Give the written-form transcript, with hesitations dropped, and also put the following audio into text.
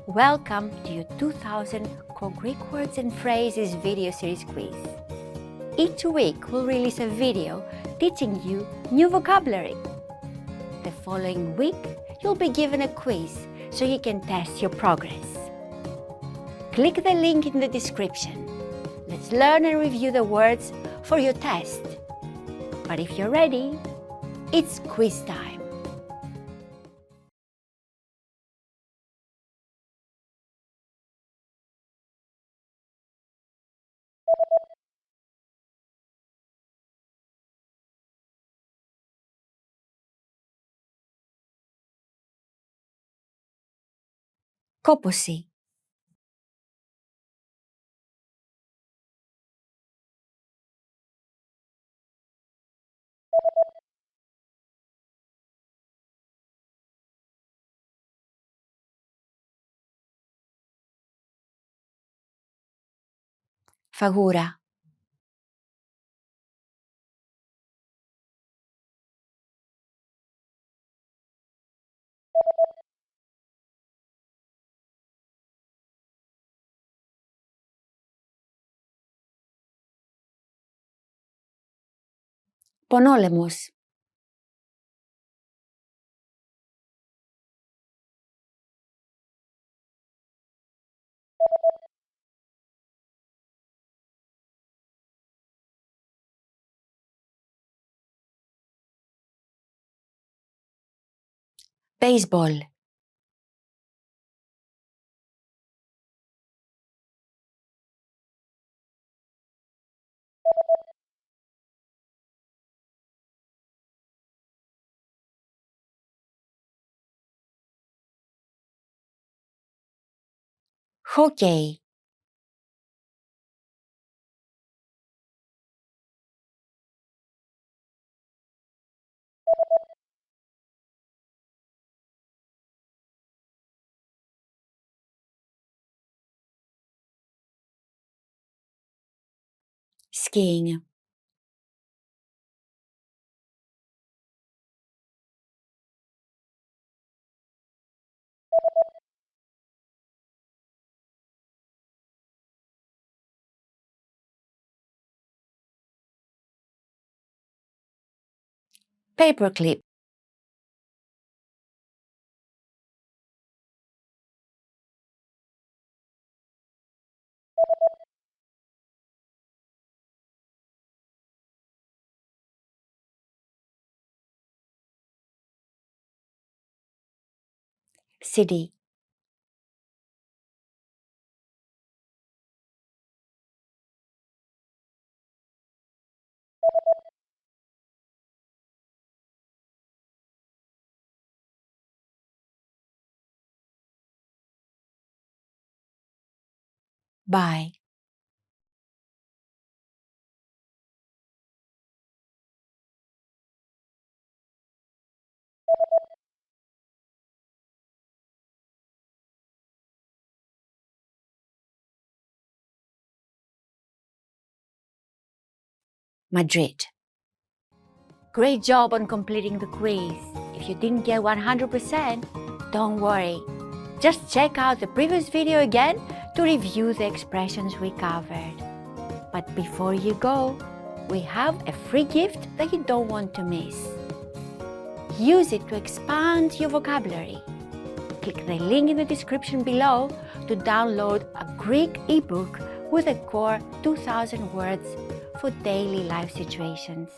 Welcome to your 2000 Core Greek Words and Phrases video series quiz. Each week we'll release a video teaching you new vocabulary. The following week you'll be given a quiz so you can test your progress. Click the link in the description. Let's learn and review the words for your test. But if you're ready, it's quiz time. Κόπωση. Φαγούρα. Πονόλεμος. Baseball. Hockey. Skiing. Paperclip. CD. Bye. Madrid. Great job on completing the quiz. If you didn't get 100%, don't worry. Just check out the previous video again to review the expressions we covered. But before you go, we have a free gift that you don't want to miss. Use it to expand your vocabulary. Click the link in the description below to download a Greek ebook with a core 2000 words for daily life situations.